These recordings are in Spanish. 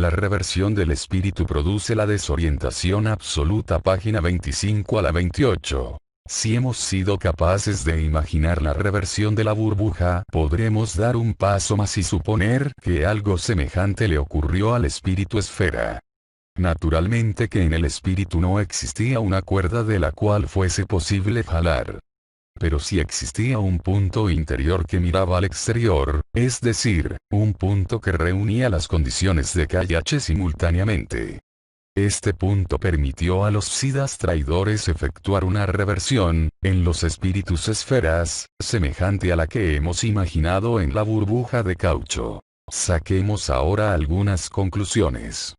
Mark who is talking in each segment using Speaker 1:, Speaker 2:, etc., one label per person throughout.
Speaker 1: La reversión del espíritu produce la desorientación absoluta. Página 25 a la 28. Si hemos sido capaces de imaginar la reversión de la burbuja, podremos dar un paso más y suponer que algo semejante le ocurrió al espíritu esfera. Naturalmente que en el espíritu no existía una cuerda de la cual fuese posible jalar. Pero sí existía un punto interior que miraba al exterior, es decir, un punto que reunía las condiciones de K y H simultáneamente. Este punto permitió a los siddhas traidores efectuar una reversión, en los espíritus esferas, semejante a la que hemos imaginado en la burbuja de caucho. Saquemos ahora algunas conclusiones.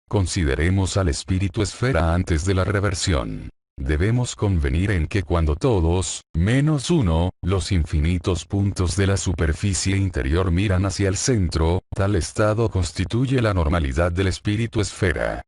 Speaker 1: Consideremos al espíritu esfera antes de la reversión. Debemos convenir en que cuando todos, menos uno, los infinitos puntos de la superficie interior miran hacia el centro, tal estado constituye la normalidad del espíritu esfera.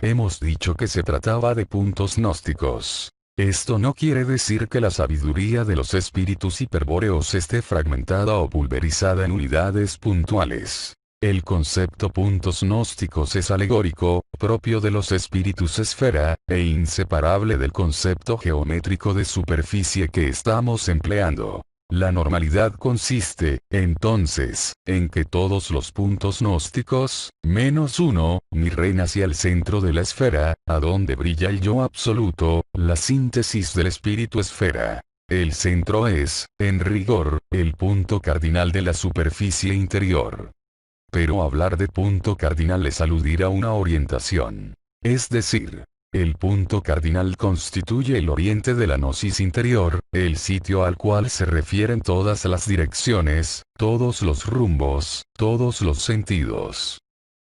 Speaker 1: Hemos dicho que se trataba de puntos gnósticos. Esto no quiere decir que la sabiduría de los espíritus hiperbóreos esté fragmentada o pulverizada en unidades puntuales. El concepto puntos gnósticos es alegórico, propio de los espíritus esfera, e inseparable del concepto geométrico de superficie que estamos empleando. La normalidad consiste, entonces, en que todos los puntos gnósticos, menos uno, miren hacia el centro de la esfera, a donde brilla el yo absoluto, la síntesis del espíritu esfera. El centro es, en rigor, el punto cardinal de la superficie interior. Pero hablar de punto cardinal es aludir a una orientación. Es decir, el punto cardinal constituye el oriente de la gnosis interior, el sitio al cual se refieren todas las direcciones, todos los rumbos, todos los sentidos.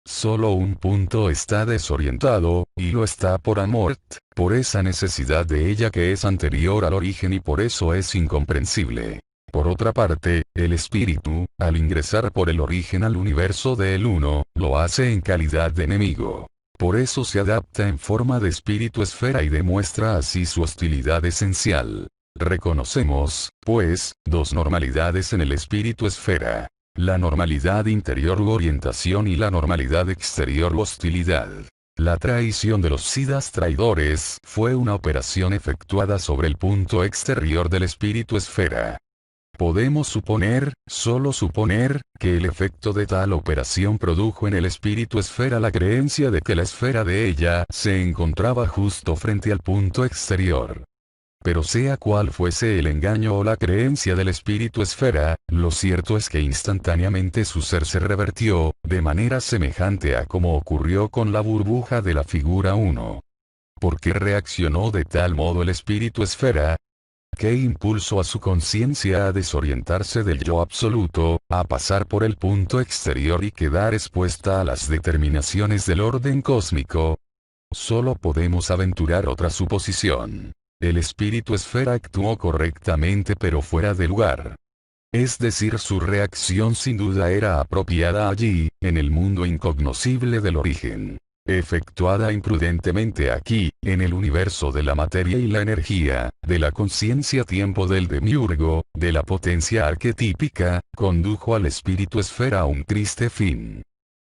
Speaker 1: Solo un punto está desorientado, y lo está por amor, por esa necesidad de ella que es anterior al origen y por eso es incomprensible. Por otra parte, el espíritu, al ingresar por el origen al universo del uno, lo hace en calidad de enemigo. Por eso se adapta en forma de espíritu esfera y demuestra así su hostilidad esencial. Reconocemos, pues, dos normalidades en el espíritu esfera. La normalidad interior u orientación y la normalidad exterior u hostilidad. La traición de los siddhas traidores fue una operación efectuada sobre el punto exterior del espíritu esfera. Podemos suponer, solo suponer, que el efecto de tal operación produjo en el espíritu esfera la creencia de que la esfera de ella se encontraba justo frente al punto exterior. Pero sea cual fuese el engaño o la creencia del espíritu esfera, lo cierto es que instantáneamente su ser se revertió, de manera semejante a como ocurrió con la burbuja de la figura 1. ¿Por qué reaccionó de tal modo el espíritu esfera? ¿Qué impulsó a su conciencia a desorientarse del yo absoluto, a pasar por el punto exterior y quedar expuesta a las determinaciones del orden cósmico? Solo podemos aventurar otra suposición. El espíritu esfera actuó correctamente pero fuera de lugar. Es decir, su reacción sin duda era apropiada allí, en el mundo incognoscible del origen. Efectuada imprudentemente aquí, en el universo de la materia y la energía, de la conciencia-tiempo del demiurgo, de la potencia arquetípica, condujo al espíritu esfera a un triste fin.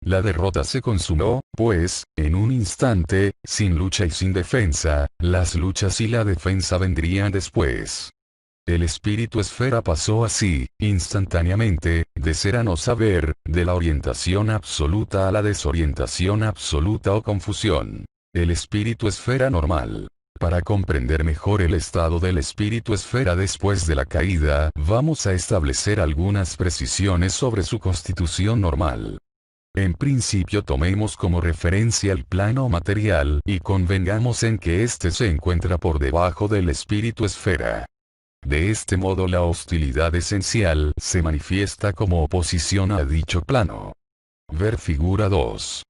Speaker 1: La derrota se consumó, pues, en un instante, sin lucha y sin defensa, las luchas y la defensa vendrían después. El espíritu esfera pasó así, instantáneamente, de ser a no saber, de la orientación absoluta a la desorientación absoluta o confusión. El espíritu esfera normal. Para comprender mejor el estado del espíritu esfera después de la caída, vamos a establecer algunas precisiones sobre su constitución normal. En principio tomemos como referencia el plano material y convengamos en que éste se encuentra por debajo del espíritu esfera. De este modo la hostilidad esencial se manifiesta como oposición a dicho plano. Ver figura 2.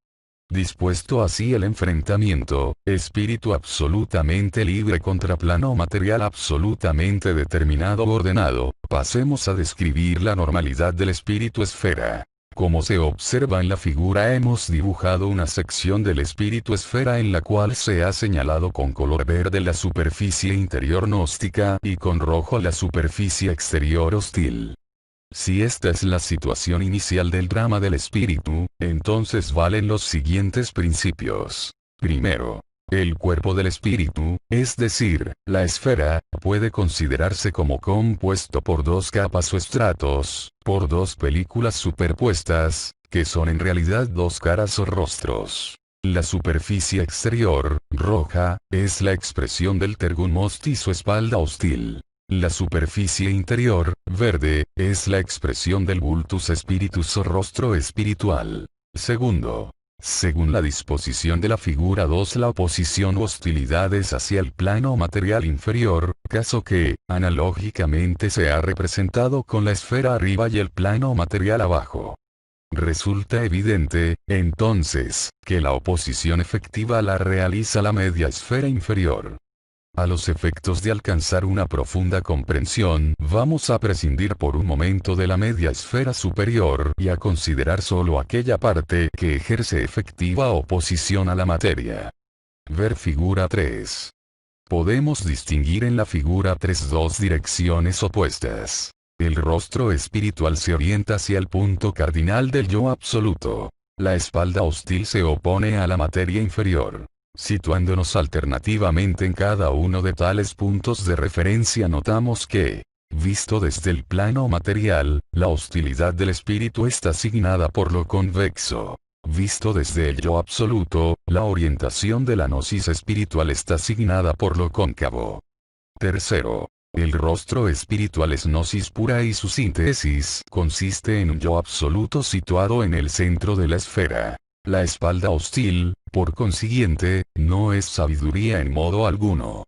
Speaker 1: Dispuesto así el enfrentamiento, espíritu absolutamente libre contra plano material absolutamente determinado o ordenado, pasemos a describir la normalidad del espíritu esfera. Como se observa en la figura, hemos dibujado una sección del espíritu esfera en la cual se ha señalado con color verde la superficie interior gnóstica y con rojo la superficie exterior hostil. Si esta es la situación inicial del drama del espíritu, entonces valen los siguientes principios. Primero, el cuerpo del espíritu, es decir, la esfera, puede considerarse como compuesto por dos capas o estratos, por dos películas superpuestas, que son en realidad dos caras o rostros. La superficie exterior, roja, es la expresión del Tergun Mostis o espalda hostil. La superficie interior, verde, es la expresión del Vultus Spiritus o rostro espiritual. Segundo, según la disposición de la figura 2, la oposición u hostilidad es hacia el plano material inferior, caso que, analógicamente se ha representado con la esfera arriba y el plano material abajo. Resulta evidente, entonces, que la oposición efectiva la realiza la media esfera inferior. A los efectos de alcanzar una profunda comprensión, vamos a prescindir por un momento de la media esfera superior y a considerar solo aquella parte que ejerce efectiva oposición a la materia. Ver figura 3. Podemos distinguir en la figura 3 dos direcciones opuestas. El rostro espiritual se orienta hacia el punto cardinal del yo absoluto. La espalda hostil se opone a la materia inferior. Situándonos alternativamente en cada uno de tales puntos de referencia, notamos que, visto desde el plano material, la hostilidad del espíritu está asignada por lo convexo. Visto desde el yo absoluto, la orientación de la gnosis espiritual está asignada por lo cóncavo. Tercero, el rostro espiritual es gnosis pura y su síntesis consiste en un yo absoluto situado en el centro de la esfera. La espalda hostil, por consiguiente, no es sabiduría en modo alguno.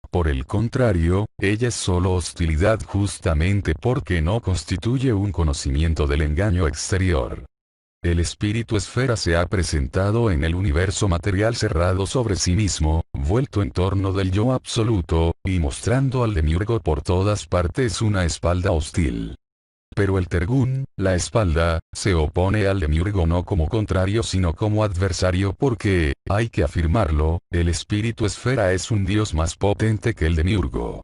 Speaker 1: Por el contrario, ella es solo hostilidad justamente porque no constituye un conocimiento del engaño exterior. El espíritu esfera se ha presentado en el universo material cerrado sobre sí mismo, vuelto en torno del yo absoluto, y mostrando al demiurgo por todas partes una espalda hostil. Pero el Tergun, la espalda, se opone al demiurgo no como contrario sino como adversario porque, hay que afirmarlo, el espíritu esfera es un dios más potente que el demiurgo.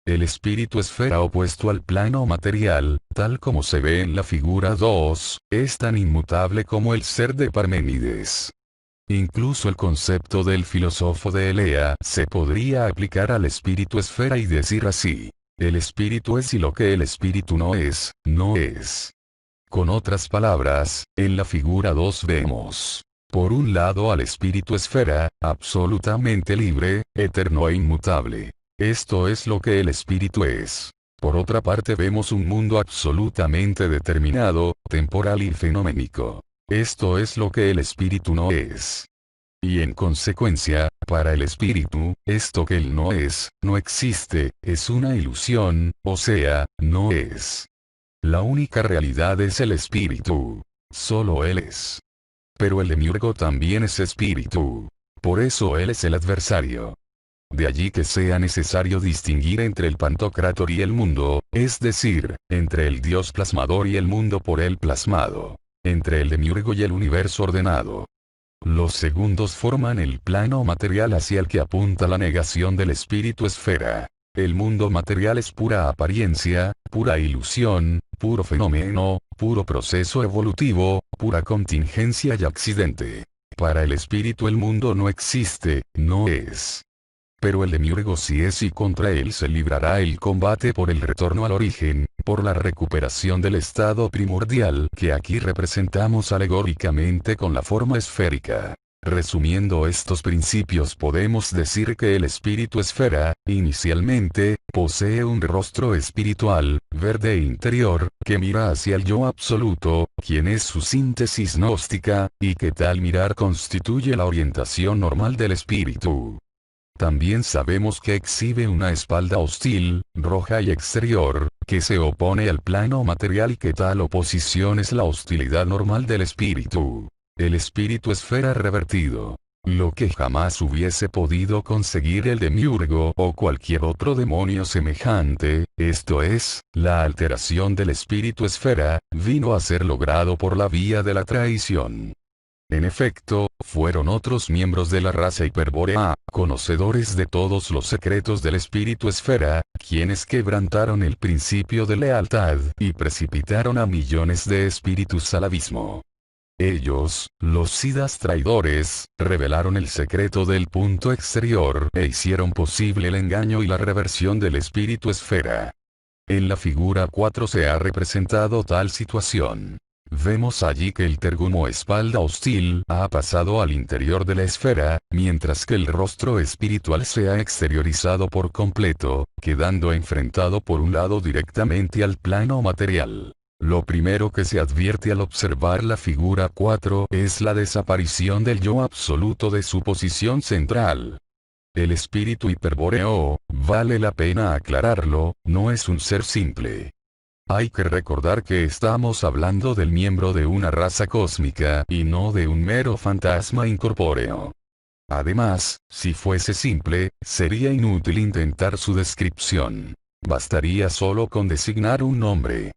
Speaker 1: El espíritu esfera opuesto al plano material, tal como se ve en la figura 2, es tan inmutable como el ser de Parménides. Incluso el concepto del filósofo de Elea se podría aplicar al espíritu esfera y decir así. El espíritu es y lo que el espíritu no es, no es. Con otras palabras, en la figura 2 vemos, por un lado al espíritu esfera, absolutamente libre, eterno e inmutable. Esto es lo que el espíritu es. Por otra parte vemos un mundo absolutamente determinado, temporal y fenoménico. Esto es lo que el espíritu no es. Y en consecuencia, para el espíritu, esto que él no es, no existe, es una ilusión, o sea, no es. La única realidad es el espíritu. Solo él es. Pero el demiurgo también es espíritu. Por eso él es el adversario. De allí que sea necesario distinguir entre el Pantocrátor y el mundo, es decir, entre el Dios plasmador y el mundo por él plasmado. Entre el demiurgo y el universo ordenado. Los segundos forman el plano material hacia el que apunta la negación del espíritu esfera. El mundo material es pura apariencia, pura ilusión, puro fenómeno, puro proceso evolutivo, pura contingencia y accidente. Para el espíritu el mundo no existe, no es. Pero el demiurgo sí es y contra él se librará el combate por el retorno al origen, por la recuperación del estado primordial que aquí representamos alegóricamente con la forma esférica. Resumiendo estos principios podemos decir que el espíritu esfera, inicialmente, posee un rostro espiritual, verde e interior, que mira hacia el yo absoluto, quien es su síntesis gnóstica, y que tal mirar constituye la orientación normal del espíritu. También sabemos que exhibe una espalda hostil, roja y exterior, que se opone al plano material y que tal oposición es la hostilidad normal del espíritu. El espíritu esfera revertido. Lo que jamás hubiese podido conseguir el demiurgo o cualquier otro demonio semejante, esto es, la alteración del espíritu esfera, vino a ser logrado por la vía de la traición. En efecto, fueron otros miembros de la raza hiperbórea, conocedores de todos los secretos del espíritu esfera, quienes quebrantaron el principio de lealtad y precipitaron a millones de espíritus al abismo. Ellos, los Siddhas traidores, revelaron el secreto del punto exterior e hicieron posible el engaño y la reversión del espíritu esfera. En la figura 4 se ha representado tal situación. Vemos allí que el tergumo espalda hostil ha pasado al interior de la esfera, mientras que el rostro espiritual se ha exteriorizado por completo, quedando enfrentado por un lado directamente al plano material. Lo primero que se advierte al observar la figura 4 es la desaparición del yo absoluto de su posición central. El espíritu hiperbóreo, vale la pena aclararlo, no es un ser simple. Hay que recordar que estamos hablando del miembro de una raza cósmica y no de un mero fantasma incorpóreo. Además, si fuese simple, sería inútil intentar su descripción. Bastaría solo con designar un nombre.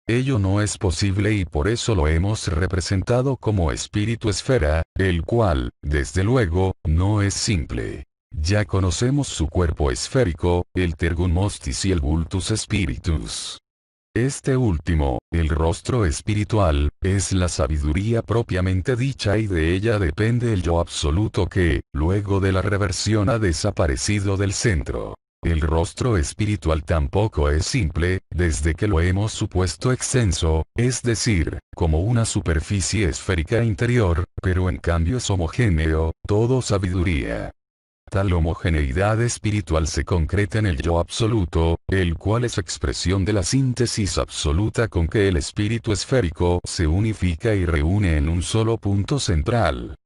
Speaker 1: Ello no es posible y por eso lo hemos representado como espíritu esfera, el cual, desde luego, no es simple. Ya conocemos su cuerpo esférico, el tergun mostis y el vultus spiritus. Este último, el rostro espiritual, es la sabiduría propiamente dicha y de ella depende el yo absoluto que, luego de la reversión ha desaparecido del centro. El rostro espiritual tampoco es simple, desde que lo hemos supuesto extenso, es decir, como una superficie esférica interior, pero en cambio es homogéneo, todo sabiduría. Tal homogeneidad espiritual se concreta en el yo absoluto, el cual es expresión de la síntesis absoluta con que el espíritu esférico se unifica y reúne en un solo punto central.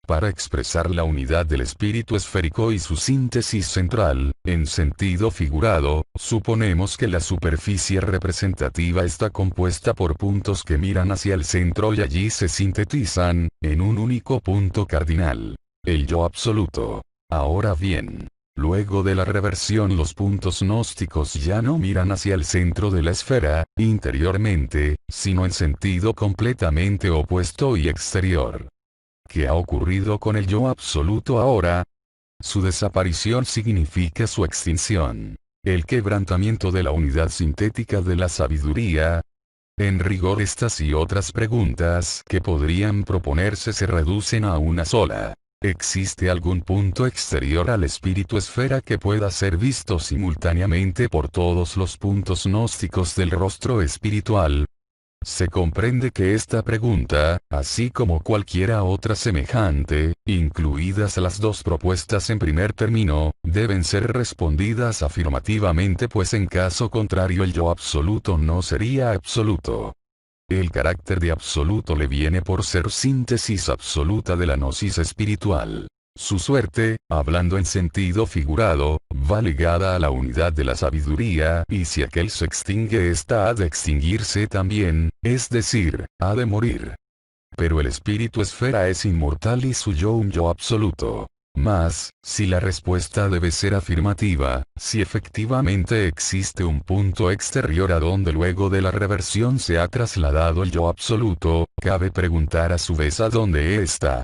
Speaker 1: Para expresar la unidad del espíritu esférico y su síntesis central, en sentido figurado, suponemos que la superficie representativa está compuesta por puntos que miran hacia el centro y allí se sintetizan, en un único punto cardinal. El yo absoluto. Ahora bien, luego de la reversión los puntos gnósticos ya no miran hacia el centro de la esfera, interiormente, sino en sentido completamente opuesto y exterior. ¿Qué ha ocurrido con el yo absoluto ahora? Su desaparición significa su extinción. El quebrantamiento de la unidad sintética de la sabiduría. En rigor estas y otras preguntas que podrían proponerse se reducen a una sola. ¿Existe algún punto exterior al espíritu esfera que pueda ser visto simultáneamente por todos los puntos gnósticos del rostro espiritual? Se comprende que esta pregunta, así como cualquiera otra semejante, incluidas las dos propuestas en primer término, deben ser respondidas afirmativamente pues en caso contrario el yo absoluto no sería absoluto. El carácter de absoluto le viene por ser síntesis absoluta de la gnosis espiritual. Su suerte, hablando en sentido figurado, va ligada a la unidad de la sabiduría y si aquel se extingue ésta ha de extinguirse también, es decir, ha de morir. Pero el espíritu esfera es inmortal y su yo un yo absoluto. Mas, si la respuesta debe ser afirmativa, si efectivamente existe un punto exterior a donde luego de la reversión se ha trasladado el yo absoluto, cabe preguntar a su vez a dónde está.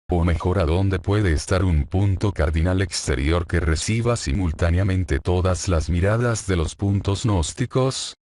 Speaker 1: O mejor a dónde puede estar un punto cardinal exterior que reciba simultáneamente todas las miradas de los puntos gnósticos.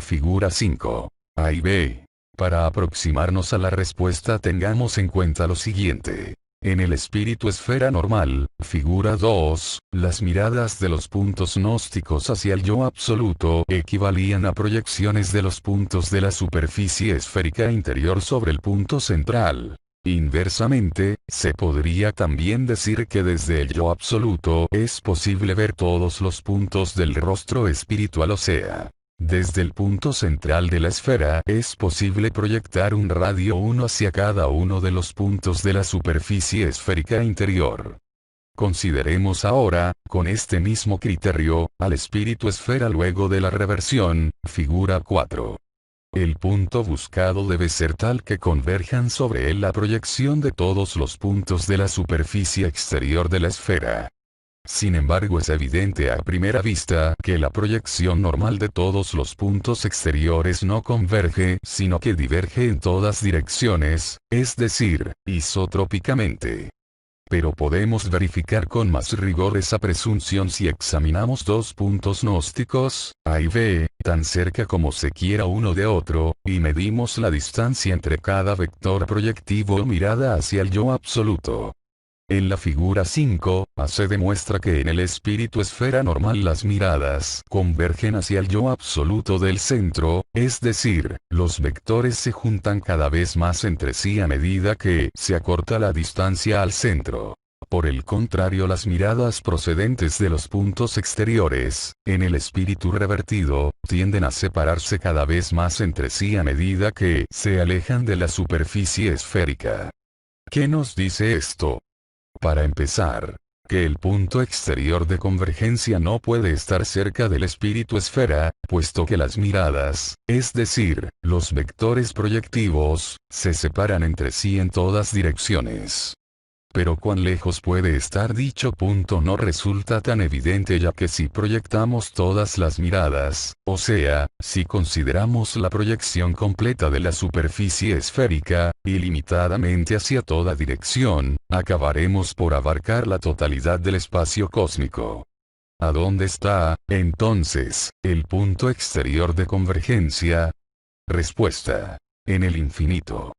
Speaker 1: Figura 5. A y B. Para aproximarnos a la respuesta tengamos en cuenta lo siguiente. En el espíritu esfera normal, figura 2, las miradas de los puntos gnósticos hacia el yo absoluto equivalían a proyecciones de los puntos de la superficie esférica interior sobre el punto central. Inversamente, se podría también decir que desde el yo absoluto es posible ver todos los puntos del rostro espiritual, o sea, desde el punto central de la esfera es posible proyectar un radio 1 hacia cada uno de los puntos de la superficie esférica interior. Consideremos ahora, con este mismo criterio, al espíritu esfera luego de la reversión, figura 4. El punto buscado debe ser tal que converjan sobre él la proyección de todos los puntos de la superficie exterior de la esfera. Sin embargo, es evidente a primera vista que la proyección normal de todos los puntos exteriores no converge, sino que diverge en todas direcciones, es decir, isotrópicamente. Pero podemos verificar con más rigor esa presunción si examinamos dos puntos gnósticos, A y B, tan cerca como se quiera uno de otro, y medimos la distancia entre cada vector proyectivo o mirada hacia el yo absoluto. En la figura 5, se demuestra que en el espíritu esfera normal las miradas convergen hacia el yo absoluto del centro, es decir, los vectores se juntan cada vez más entre sí a medida que se acorta la distancia al centro. Por el contrario, las miradas procedentes de los puntos exteriores, en el espíritu revertido, tienden a separarse cada vez más entre sí a medida que se alejan de la superficie esférica. ¿Qué nos dice esto? Para empezar, que el punto exterior de convergencia no puede estar cerca del espíritu esfera, puesto que las miradas, es decir, los vectores proyectivos, se separan entre sí en todas direcciones. Pero cuán lejos puede estar dicho punto no resulta tan evidente, ya que si proyectamos todas las miradas, o sea, si consideramos la proyección completa de la superficie esférica, ilimitadamente hacia toda dirección, acabaremos por abarcar la totalidad del espacio cósmico. ¿A dónde está, entonces, el punto exterior de convergencia? Respuesta: en el infinito.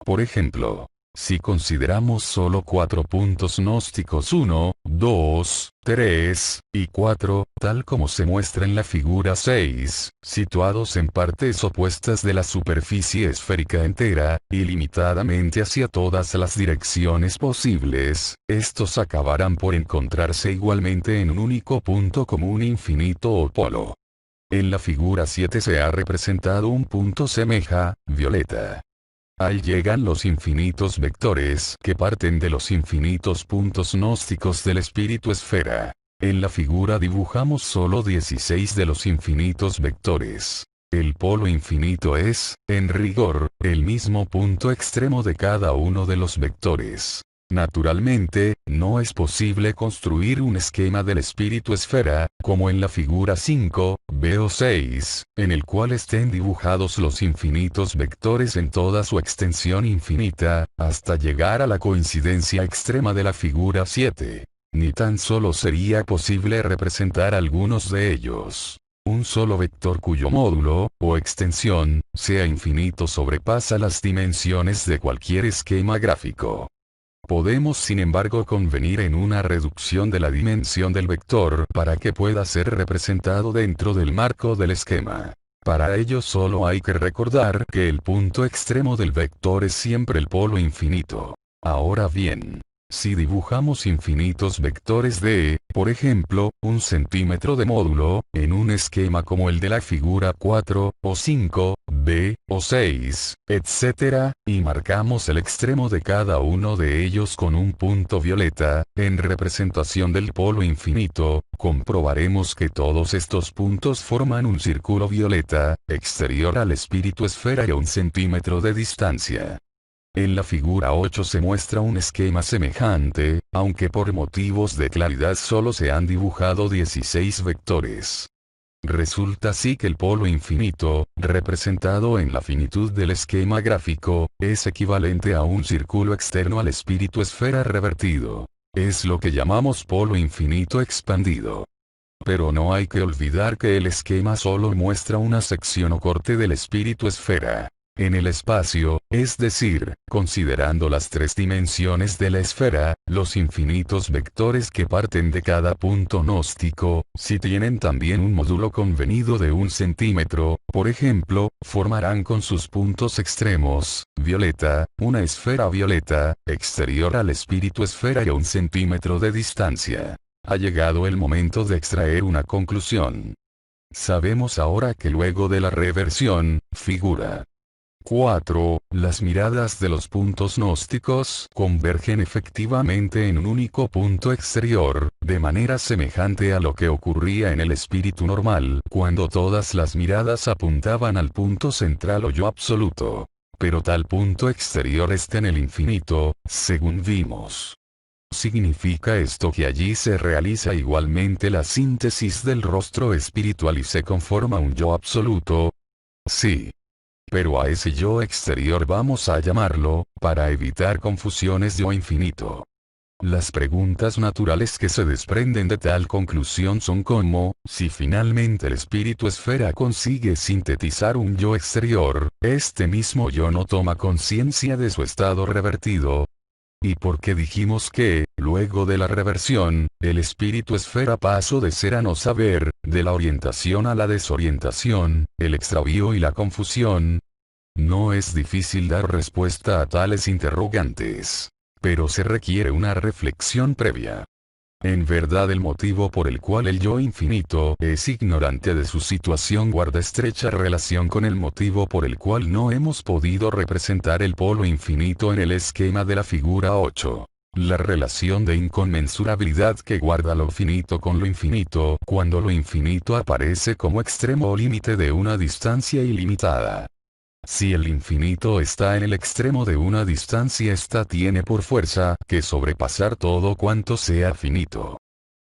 Speaker 1: Por ejemplo, si consideramos solo 4 puntos gnósticos 1, 2, 3 y 4, tal como se muestra en la figura 6, situados en partes opuestas de la superficie esférica entera, ilimitadamente hacia todas las direcciones posibles, estos acabarán por encontrarse igualmente en un único punto como un infinito o polo. En la figura 7 se ha representado un punto semeja, violeta. Ahí llegan los infinitos vectores que parten de los infinitos puntos gnósticos del espíritu esfera. En la figura dibujamos solo 16 de los infinitos vectores. El polo infinito es, en rigor, el mismo punto extremo de cada uno de los vectores. Naturalmente, no es posible construir un esquema del espíritu esfera, como en la figura 5, B o 6, en el cual estén dibujados los infinitos vectores en toda su extensión infinita, hasta llegar a la coincidencia extrema de la figura 7. Ni tan solo sería posible representar algunos de ellos. Un solo vector cuyo módulo, o extensión, sea infinito sobrepasa las dimensiones de cualquier esquema gráfico. Podemos sin embargo convenir en una reducción de la dimensión del vector para que pueda ser representado dentro del marco del esquema. Para ello solo hay que recordar que el punto extremo del vector es siempre el polo infinito. Ahora bien, si dibujamos infinitos vectores de, por ejemplo, 1 centímetro de módulo, en un esquema como el de la figura 4, o 5, B, o 6, etc., y marcamos el extremo de cada uno de ellos con un punto violeta, en representación del polo infinito, comprobaremos que todos estos puntos forman un círculo violeta, exterior al espíritu esfera y a 1 centímetro de distancia. En la figura 8 se muestra un esquema semejante, aunque por motivos de claridad solo se han dibujado 16 vectores. Resulta así que el polo infinito, representado en la finitud del esquema gráfico, es equivalente a un círculo externo al espíritu esfera revertido. Es lo que llamamos polo infinito expandido. Pero no hay que olvidar que el esquema solo muestra una sección o corte del espíritu esfera. En el espacio, es decir, considerando las 3 dimensiones de la esfera, los infinitos vectores que parten de cada punto gnóstico, si tienen también un módulo convenido de 1 centímetro, por ejemplo, formarán con sus puntos extremos, violeta, una esfera violeta, exterior al espíritu esfera y a 1 centímetro de distancia. Ha llegado el momento de extraer una conclusión. Sabemos ahora que luego de la reversión, figura 4. Las miradas de los puntos gnósticos convergen efectivamente en un único punto exterior, de manera semejante a lo que ocurría en el espíritu normal, cuando todas las miradas apuntaban al punto central o yo absoluto. Pero tal punto exterior está en el infinito, según vimos. ¿Significa esto que allí se realiza igualmente la síntesis del rostro espiritual y se conforma un yo absoluto? Sí. Pero a ese yo exterior vamos a llamarlo, para evitar confusiones, yo infinito. Las preguntas naturales que se desprenden de tal conclusión son como, si finalmente el espíritu esfera consigue sintetizar un yo exterior, este mismo yo no toma conciencia de su estado revertido. ¿Y por qué dijimos que, luego de la reversión, el espíritu esfera pasó de ser a no saber, de la orientación a la desorientación, el extravío y la confusión? No es difícil dar respuesta a tales interrogantes. Pero se requiere una reflexión previa. En verdad, el motivo por el cual el yo infinito es ignorante de su situación guarda estrecha relación con el motivo por el cual no hemos podido representar el polo infinito en el esquema de la figura 8. La relación de inconmensurabilidad que guarda lo finito con lo infinito cuando lo infinito aparece como extremo o límite de una distancia ilimitada. Si el infinito está en el extremo de una distancia, ésta tiene por fuerza que sobrepasar todo cuanto sea finito.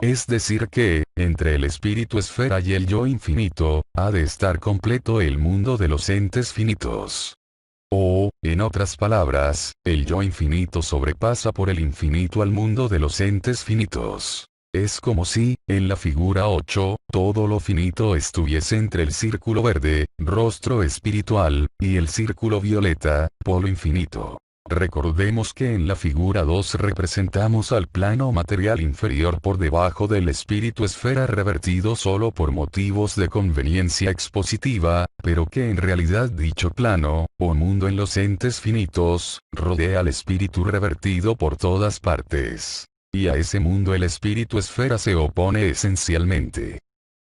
Speaker 1: Es decir que, entre el espíritu esfera y el yo infinito, ha de estar completo el mundo de los entes finitos. O, en otras palabras, el yo infinito sobrepasa por el infinito al mundo de los entes finitos. Es como si, en la figura 8, todo lo finito estuviese entre el círculo verde, rostro espiritual, y el círculo violeta, polo infinito. Recordemos que en la figura 2 representamos al plano material inferior por debajo del espíritu esfera revertido solo por motivos de conveniencia expositiva, pero que en realidad dicho plano, o mundo en los entes finitos, rodea al espíritu revertido por todas partes. Y a ese mundo el espíritu esfera se opone esencialmente.